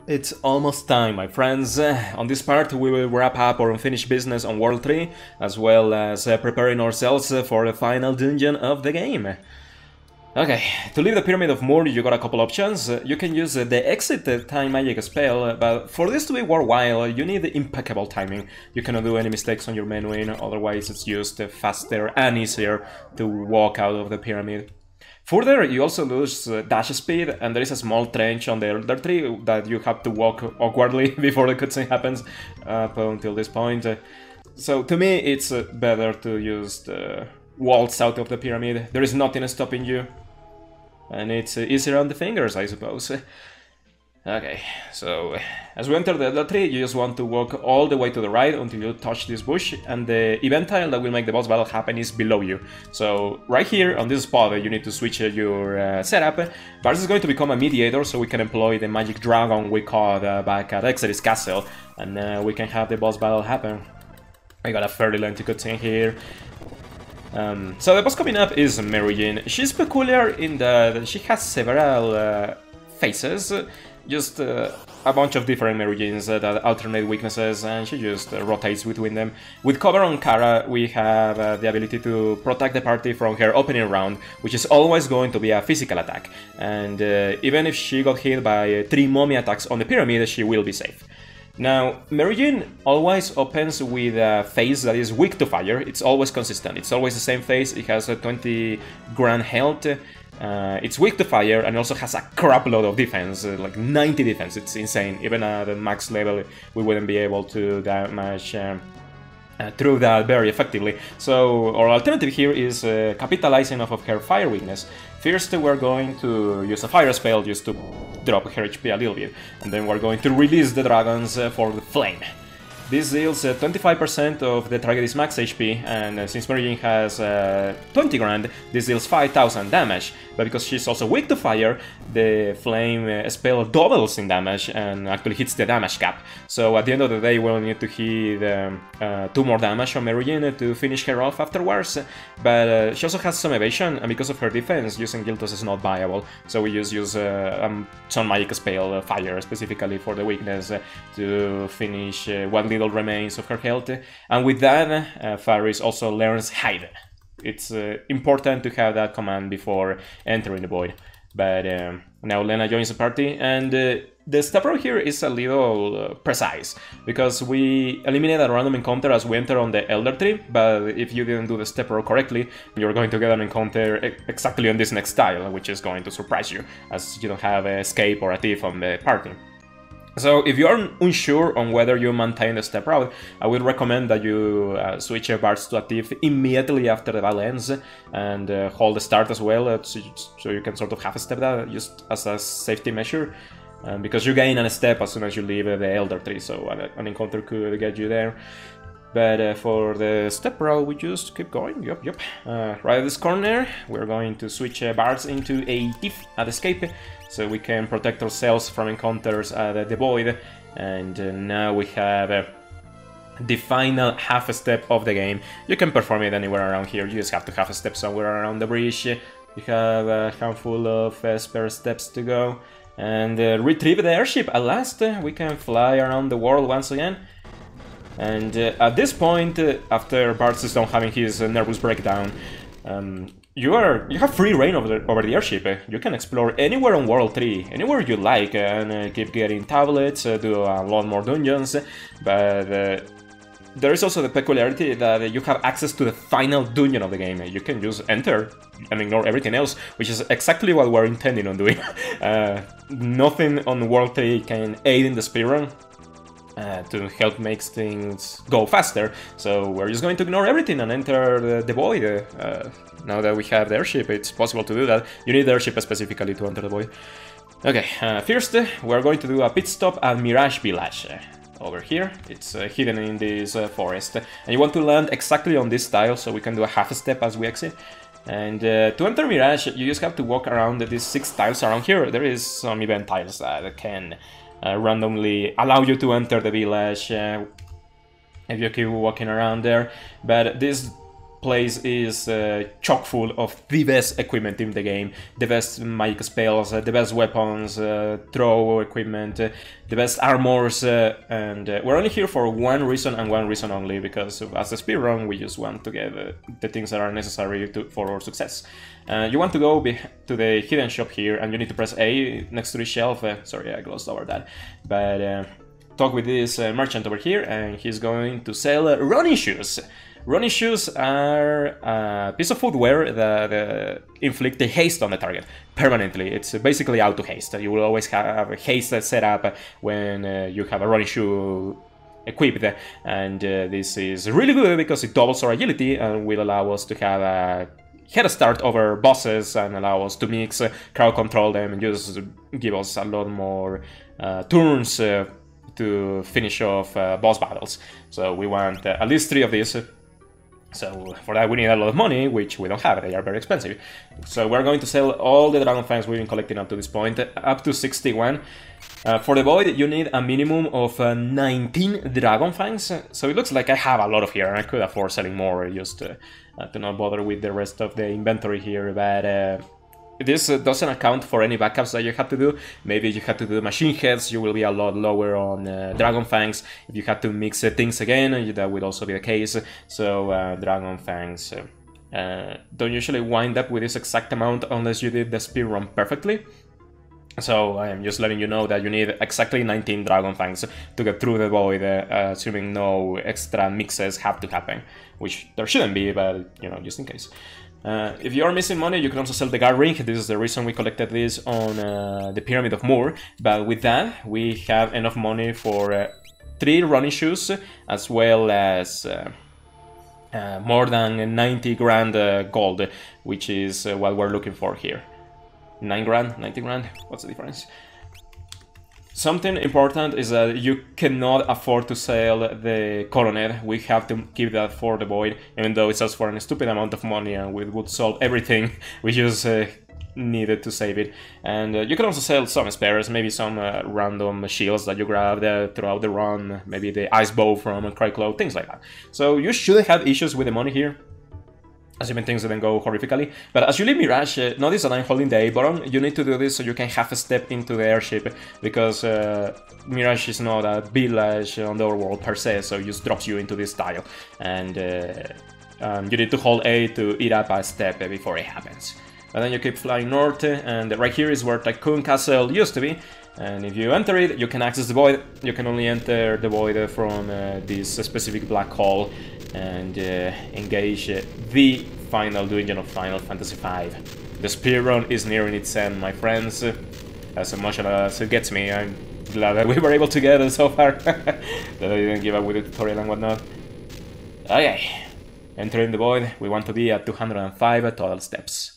It's almost time, my friends. On this part we will wrap up our unfinished business on World 3, as well as preparing ourselves for the final dungeon of the game. Okay, to leave the Pyramid of Moor you got a couple options. You can use the Exit Time Magic spell, but for this to be worthwhile you need impeccable timing. You cannot do any mistakes on your menuing, otherwise it's just faster and easier to walk out of the pyramid. Further, you also lose dash speed, and there is a small trench on the elder tree that you have to walk awkwardly before the cutscene happens up until this point. So to me, it's better to use the waltz out of the pyramid. There is nothing stopping you, and it's easier on the fingers, I suppose. Okay, so as we enter the elder tree, you just want to walk all the way to the right until you touch this bush, and the event tile that will make the boss battle happen is below you. So right here on this spot you need to switch your setup. Bars is going to become a mediator, so we can employ the magic dragon we caught back at Exodus Castle, and we can have the boss battle happen. I got a fairly lengthy cutscene here. So the boss coming up is Merugene. She's peculiar in that she has several faces. Just a bunch of different Merugenes that alternate weaknesses, and she just rotates between them. With cover on Kara, we have the ability to protect the party from her opening round, which is always going to be a physical attack. And even if she got hit by 3 mummy attacks on the pyramid, she will be safe. Now, Mirage always opens with a phase that is weak to fire. It's always consistent. It's always the same phase. It has a 20 grand health. It's weak to fire and also has a crap load of defense, like 90 defense. It's insane. Even at the max level, we wouldn't be able to damage through that very effectively. So our alternative here is capitalizing off of her fire weakness. First, we're going to use a fire spell just to drop her HP a little bit, and then we're going to release the dragons for the flame. This deals 25% of the target's max HP, and since Merugene has 20 grand, this deals 5000 damage. But because she's also weak to fire, the flame spell doubles in damage and actually hits the damage cap. So at the end of the day, we'll need to hit 2 more damage on Merugene to finish her off afterwards. But she also has some evasion, and because of her defense, using Giltos is not viable. So we just use some magic spell, fire, specifically for the weakness, to finish what little remains of her health. And with that, Faris also learns Hide. It's important to have that command before entering the void. But now Lena joins the party, and the step row here is a little precise, because we eliminate a random encounter as we enter on the elder tree, but if you didn't do the step row correctly, you're going to get an encounter exactly on this next tile, which is going to surprise you, as you don't have an escape or a thief on the party. So if you are unsure on whether you maintain the step route, I would recommend that you switch your bards to a thief immediately after the battle ends, and hold the start as well, so you can sort of half step that just as a safety measure, because you gain a step as soon as you leave the elder tree, so an encounter could get you there. But for the step route, we just keep going. Yep. Right at this corner, we're going to switch bards into a thief at escape, so we can protect ourselves from encounters at the void. And now we have the final half step of the game. You can perform it anywhere around here. You just have to half step somewhere around the bridge. You have a handful of spare steps to go, and retrieve the airship. At last, we can fly around the world once again. And at this point, after Bart's is done having his nervous breakdown, you have free reign over the airship. You can explore anywhere on World 3, anywhere you like, and keep getting tablets, do a lot more dungeons. But there is also the peculiarity that you have access to the final dungeon of the game. You can just enter and ignore everything else, which is exactly what we're intending on doing. Nothing on World 3 can aid in the speedrun to help make things go faster, so we're just going to ignore everything and enter the void. Now that we have the airship, it's possible to do that. You need the airship specifically to enter the void. Okay, first we're going to do a pit stop at Mirage Village. Over here, it's hidden in this forest, and you want to land exactly on this tile, so we can do a half step as we exit. And to enter Mirage, you just have to walk around these 6 tiles around here. There is some event tiles that can randomly allow you to enter the village if you keep walking around there, but this place is chock full of the best equipment in the game, the best magic spells, the best weapons, throw equipment, the best armors, and we're only here for one reason and one reason only, because as a speedrun we just want to get the things that are necessary for our success. You want to go to the hidden shop here, and you need to press A next to the shelf. Sorry, I glossed over that, but talk with this merchant over here, and he's going to sell running shoes. Running shoes are a piece of footwear that inflict a haste on the target permanently. It's basically auto haste. You will always have a haste set up when you have a running shoe equipped, and this is really good because it doubles our agility and will allow us to have a head start over bosses and allow us to mix, crowd control them, and just give us a lot more turns to finish off boss battles. So we want at least 3 of these. So for that we need a lot of money, which we don't have, they are very expensive. So we're going to sell all the Dragon Fangs we've been collecting up to this point, up to 61. For the Void you need a minimum of 19 Dragon Fangs, so it looks like I have a lot of here and I could afford selling more just to not bother with the rest of the inventory here, but this doesn't account for any backups that you have to do. Maybe you have to do machine heads, you will be a lot lower on Dragon Fangs. If you have to mix things again, that will also be the case. So Dragon Fangs don't usually wind up with this exact amount unless you did the speedrun perfectly. So I am just letting you know that you need exactly 19 Dragon Fangs to get through the Void, assuming no extra mixes have to happen, which there shouldn't be, but you know, just in case. If you are missing money, you can also sell the guard ring. This is the reason we collected this on the Pyramid of Moor. But with that, we have enough money for 3 running shoes, as well as more than 90 grand gold, which is what we're looking for here. 9 grand, 90 grand, what's the difference? Something important is that you cannot afford to sell the Coronet. We have to keep that for the Void, even though it sells for a stupid amount of money and we would solve everything. We just needed to save it. And you can also sell some spares, maybe some random shields that you grabbed throughout the run, maybe the ice bow from Cryclow, things like that. So you shouldn't have issues with the money here, assuming things didn't go horrifically. But as you leave Mirage, notice that I'm holding the A button. You need to do this so you can half a step into the airship, because Mirage is not a village on the overworld per se, so it just drops you into this tile. And you need to hold A to eat up a step before it happens. And then you keep flying north, and right here is where Tycoon Castle used to be. And if you enter it, you can access the Void. You can only enter the Void from this specific black hole and engage the final dungeon of Final Fantasy V. The speedrun is nearing its end, my friends. As emotional as it gets me, I'm glad that we were able to get it so far. That I didn't give up with the tutorial and whatnot. Okay, entering the Void, we want to be at 205 total steps.